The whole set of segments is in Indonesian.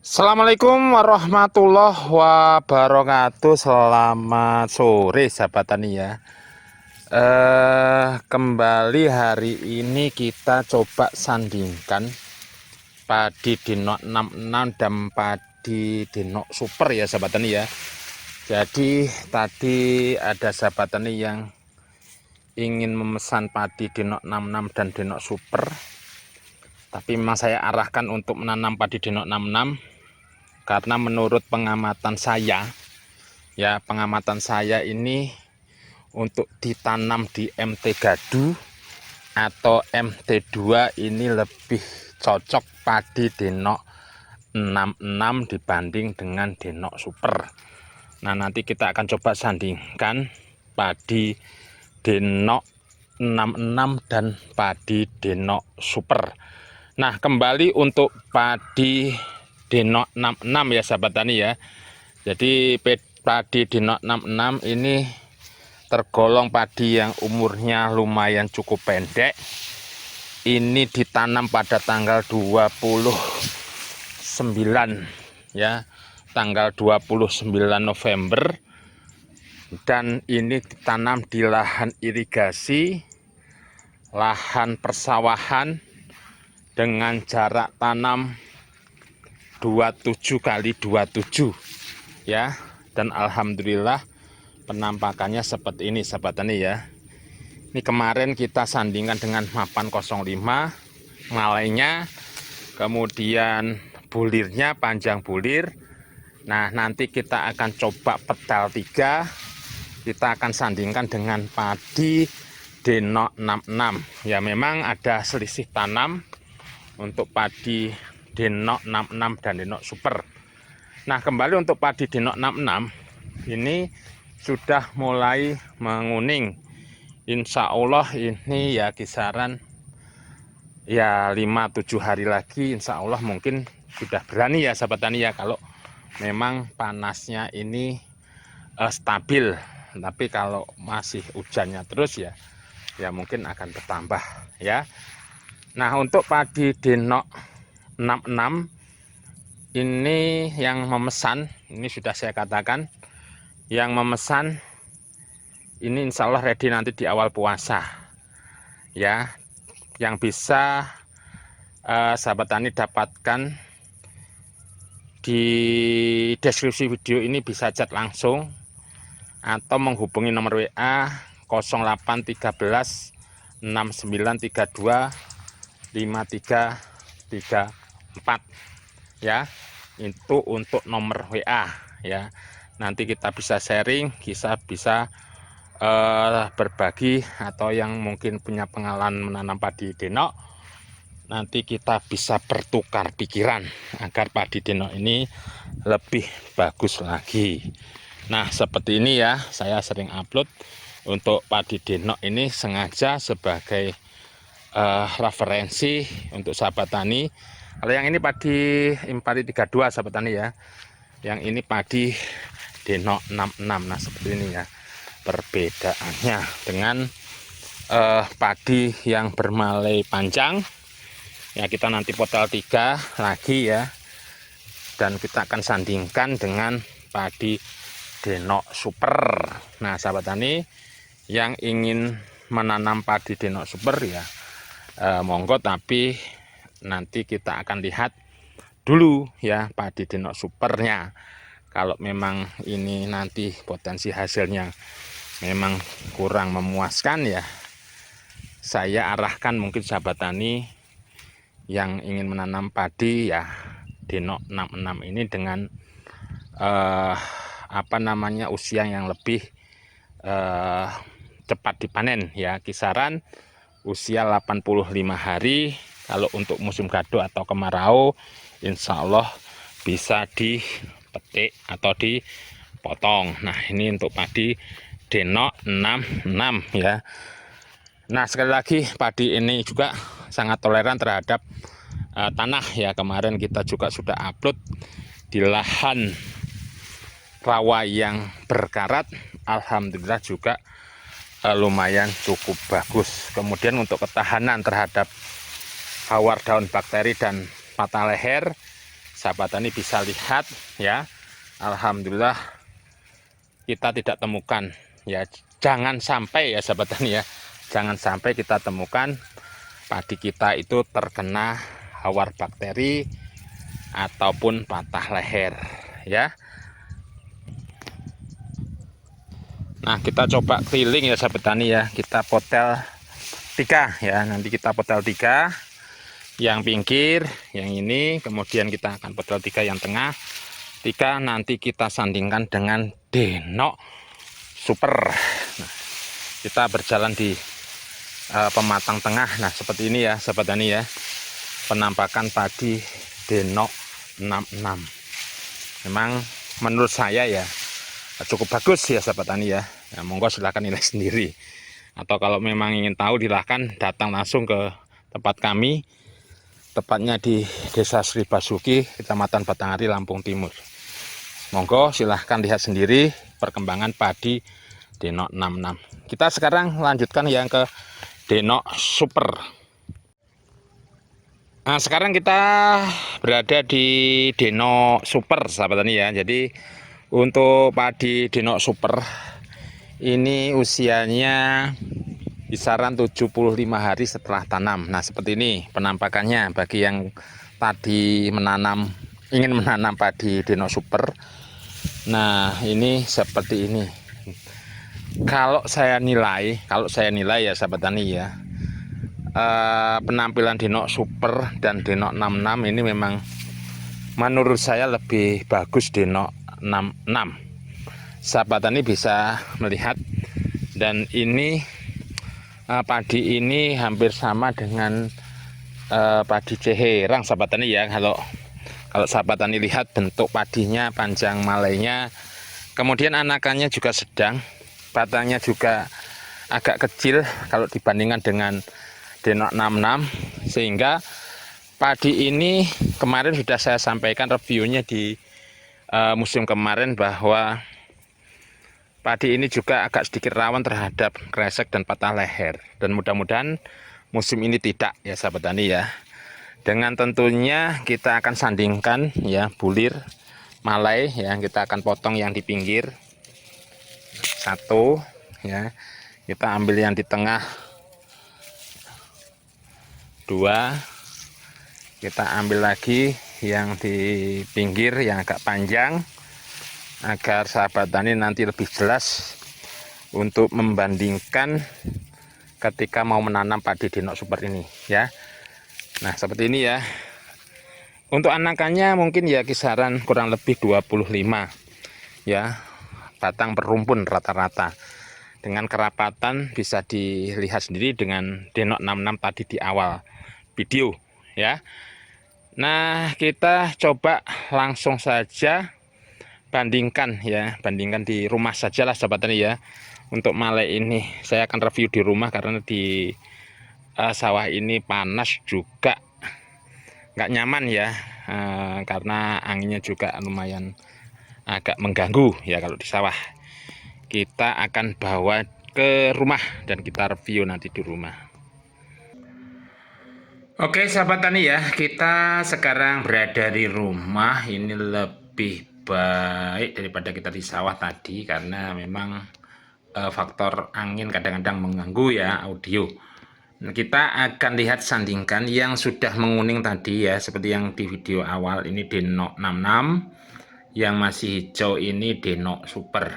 Assalamualaikum warahmatullahi wabarakatuh. Selamat sore sahabat tani ya. Kembali hari ini kita coba sandingkan padi Denok 66 dan padi Denok Super ya sahabat tani ya. Jadi tadi ada sahabat tani yang ingin memesan padi Denok 66 dan Denok Super, tapi memang saya arahkan untuk menanam padi Denok 66 karena menurut pengamatan saya ini untuk ditanam di MT Gadu atau MT2 ini lebih cocok padi Denok 66 dibanding dengan Denok Super. Nah, nanti kita akan coba sandingkan padi Denok 66 dan padi Denok Super. Nah, kembali untuk padi Denok 66 ya sahabat tani ya. Jadi padi Denok 66 ini tergolong padi yang umurnya lumayan cukup pendek. Ini ditanam pada tanggal 29 ya, tanggal 29 November, dan ini ditanam di lahan irigasi, lahan persawahan dengan jarak tanam 27 kali 27 ya, dan alhamdulillah penampakannya seperti ini sahabat tani ya. Ini kemarin kita sandingkan dengan mapan 05 malainya, kemudian bulirnya panjang bulir. Nah, nanti kita akan coba pedal 3, kita akan sandingkan dengan padi Denok 66 ya. Memang ada selisih tanam untuk padi Denok 66 dan Denok Super. Nah, kembali untuk padi Denok 66 ini sudah mulai menguning. Insya Allah ini ya kisaran ya 5-7 hari lagi insya Allah mungkin sudah berani ya sahabat tani ya, kalau memang panasnya ini stabil. Tapi kalau masih hujannya terus ya mungkin akan bertambah ya. Nah, untuk padi Denok 66 ini yang memesan, ini sudah saya katakan, yang memesan ini insya Allah ready nanti di awal puasa ya. Yang bisa sahabat tani dapatkan di deskripsi video ini, bisa chat langsung atau menghubungi nomor WA 0813 6932 5334 ya. Itu untuk nomor WA ya. Nanti kita bisa sharing, kita bisa berbagi, atau yang mungkin punya pengalaman menanam padi Denok, nanti kita bisa bertukar pikiran agar padi Denok ini lebih bagus lagi. Nah, seperti ini ya, saya sering upload untuk padi Denok ini sengaja sebagai referensi untuk sahabat tani. Kalau yang ini padi Impari 32 sahabat tani ya, yang ini padi Denok 66. Nah, seperti ini ya perbedaannya dengan padi yang bermalai panjang ya. Kita nanti potel 3 lagi ya, dan kita akan sandingkan dengan padi Denok Super. Nah, sahabat tani yang ingin menanam padi Denok Super ya monggo, tapi nanti kita akan lihat dulu ya padi Denok Supernya. Kalau memang ini nanti potensi hasilnya memang kurang memuaskan ya, saya arahkan mungkin sahabat tani yang ingin menanam padi ya Denok 66 ini dengan usia yang lebih cepat dipanen ya, kisaran usia 85 hari. Kalau untuk musim gadu atau kemarau insya Allah bisa dipetik atau dipotong. Nah, ini untuk padi Denok 66 ya. Nah, sekali lagi padi ini juga sangat toleran terhadap tanah ya. Kemarin kita juga sudah upload di lahan rawa yang berkarat, alhamdulillah juga lumayan cukup bagus. Kemudian untuk ketahanan terhadap hawar daun bakteri dan patah leher sahabat tani bisa lihat ya, alhamdulillah kita tidak temukan ya. Jangan sampai ya sahabat tani ya, jangan sampai kita temukan padi kita itu terkena hawar bakteri ataupun patah leher ya. Nah, kita coba keliling ya sahabat tani ya, kita potel 3 ya, nanti kita potel 3 yang pinggir, yang ini, kemudian kita akan potel 3 yang tengah, 3 nanti kita sandingkan dengan Denok Super. Nah, kita berjalan di pematang tengah. Nah, seperti ini ya sahabat tani ya, penampakan padi Denok 66. Memang menurut saya ya cukup bagus ya sahabat tani ya. Ya, monggo silahkan nilai sendiri, atau kalau memang ingin tahu silahkan datang langsung ke tempat kami, tepatnya di Desa Sri Basuki, Kecamatan Batanghari, Lampung Timur. Monggo silahkan lihat sendiri perkembangan padi Denok 66. Kita sekarang lanjutkan yang ke Denok Super. Nah, sekarang kita berada di Denok Super sahabat tani ya. Jadi untuk padi Denok Super ini usianya kisaran 75 hari setelah tanam. Nah, seperti ini penampakannya bagi yang tadi ingin menanam padi Denok Super. Nah, ini seperti ini. Kalau saya nilai ya sahabat tani ya, penampilan Denok Super dan Denok 66 ini memang menurut saya lebih bagus Denok 66. Sahabat tani bisa melihat, dan ini padi ini hampir sama dengan padi Ceherang sahabat tani ya. Kalau sahabat tani lihat bentuk padinya, panjang malainya, kemudian anakannya juga sedang, batangnya juga agak kecil kalau dibandingkan dengan Denok 66, sehingga padi ini kemarin sudah saya sampaikan reviewnya di musim kemarin bahwa padi ini juga agak sedikit rawan terhadap kresek dan patah leher, dan mudah-mudahan musim ini tidak ya sahabat tani ya. Dengan tentunya kita akan sandingkan ya bulir malai ya, kita akan potong yang di pinggir 1 ya, kita ambil yang di tengah 2, kita ambil lagi yang di pinggir yang agak panjang, agar sahabat tani nanti lebih jelas untuk membandingkan ketika mau menanam padi Denok Super ini ya. Nah, seperti ini ya. Untuk anakannya mungkin ya kisaran kurang lebih 25 ya, batang berumpun rata-rata. Dengan kerapatan bisa dilihat sendiri dengan Denok 66 tadi di awal video ya. Nah, kita coba langsung saja bandingkan di rumah sajalah sahabat tani ya. Untuk malai ini saya akan review di rumah, karena di sawah ini panas juga nggak nyaman ya, karena anginnya juga lumayan agak mengganggu ya kalau di sawah. Kita akan bawa ke rumah dan kita review nanti di rumah. Oke sahabat tani ya, kita sekarang berada di rumah. Ini lebih baik daripada kita di sawah tadi, karena memang faktor angin kadang-kadang mengganggu ya audio. Nah, kita akan lihat sandingkan yang sudah menguning tadi ya, seperti yang di video awal. Ini Denok 66, yang masih hijau ini Denok Super.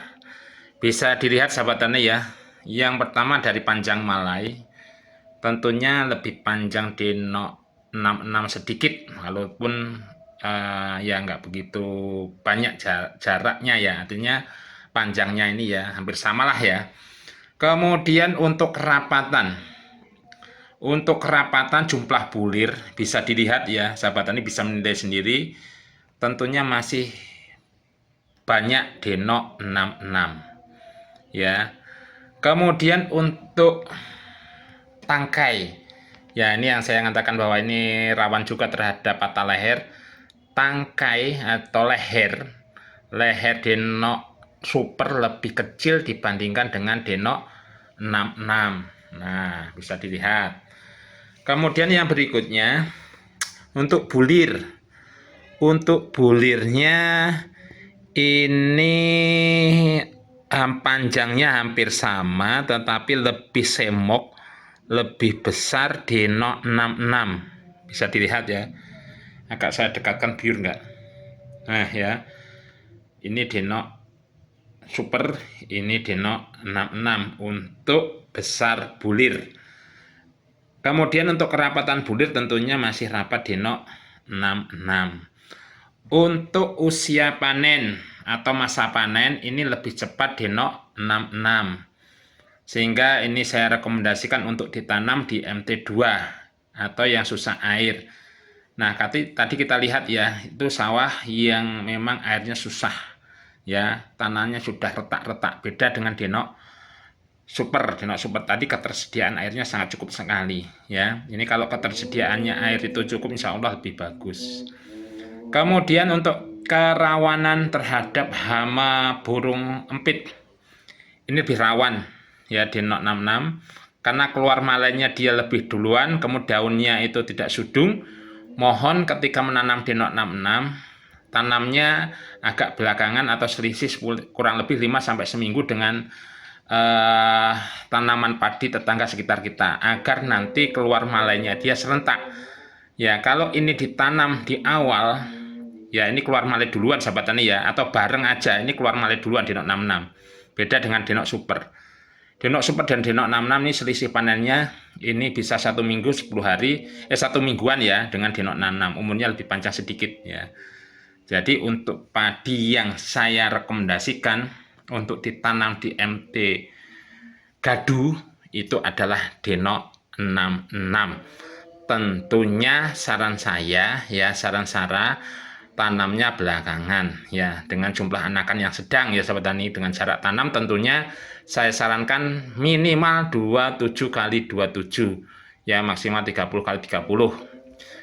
Bisa dilihat sahabat tani ya, yang pertama dari panjang malai tentunya lebih panjang Denok 66 sedikit, walaupun ya nggak begitu banyak jaraknya ya, artinya panjangnya ini ya hampir samalah ya. Kemudian untuk kerapatan jumlah bulir bisa dilihat ya, sahabat tani bisa menilai sendiri, tentunya masih banyak Denok 66 ya. Kemudian untuk tangkai ya, ini yang saya katakan bahwa ini rawan juga terhadap patah leher. Tangkai atau leher Denok Super lebih kecil dibandingkan dengan Denok 66. Nah, bisa dilihat. Kemudian yang berikutnya untuk bulir Untuk bulirnya ini panjangnya hampir sama, tetapi lebih semok, lebih besar Denok 66. Bisa dilihat ya. Agak saya dekatkan biar enggak. Nah ya, ini Denok Super, ini Denok 66 untuk besar bulir. Kemudian untuk kerapatan bulir tentunya masih rapat Denok 66. Untuk usia panen atau masa panen ini lebih cepat Denok 66. Sehingga ini saya rekomendasikan untuk ditanam di MT2 atau yang susah air. Nah, tadi kita lihat ya, itu sawah yang memang airnya susah. Ya, tanahnya sudah retak-retak. Beda dengan Denok Super. Denok Super tadi ketersediaan airnya sangat cukup sekali. Ya, ini kalau ketersediaannya air itu cukup, insya Allah lebih bagus. Kemudian untuk kerawanan terhadap hama burung empit, ini lebih rawan ya Denok 66 karena keluar malennya dia lebih duluan, kemudian daunnya itu tidak sudung. Mohon ketika menanam Denok 66 tanamnya agak belakangan atau selisih kurang lebih 5 sampai seminggu dengan tanaman padi tetangga sekitar kita agar nanti keluar malennya dia serentak. Ya, kalau ini ditanam di awal, ya ini keluar male duluan sahabat tani ya, atau bareng aja ini keluar male duluan Denok 66. Beda dengan Denok Super. Denok Super dan Denok 66 ini selisih panennya ini bisa 1 minggu 10 hari, 1 mingguan ya dengan Denok 66. Umurnya lebih panjang sedikit ya. Jadi untuk padi yang saya rekomendasikan untuk ditanam di MT Gadu itu adalah Denok 66. Tentunya saran saya ya, saran tanamnya belakangan ya, dengan jumlah anakan yang sedang ya sahabat tani. Dengan jarak tanam tentunya saya sarankan minimal 27 kali 27 ya, maksimal 30 kali 30.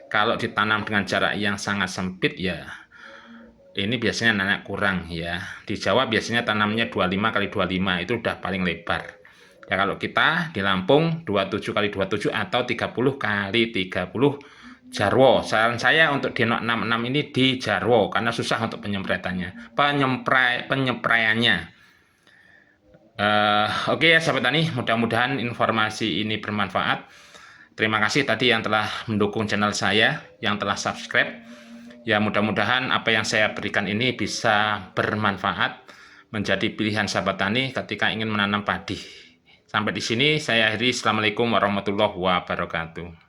Kalau ditanam dengan jarak yang sangat sempit ya ini biasanya nanak kurang ya. Di Jawa biasanya tanamnya 25 kali 25 itu udah paling lebar. Ya kalau kita di Lampung 27 kali 27 atau 30 kali 30 Jarwo. Saran saya untuk Denok 66 ini di Jarwo karena susah untuk penyepraiannya. Oke ya sahabat tani, mudah-mudahan informasi ini bermanfaat. Terima kasih tadi yang telah mendukung channel saya, yang telah subscribe. Ya mudah-mudahan apa yang saya berikan ini bisa bermanfaat menjadi pilihan sahabat tani ketika ingin menanam padi. Sampai di sini saya akhiri. Assalamualaikum warahmatullahi wabarakatuh.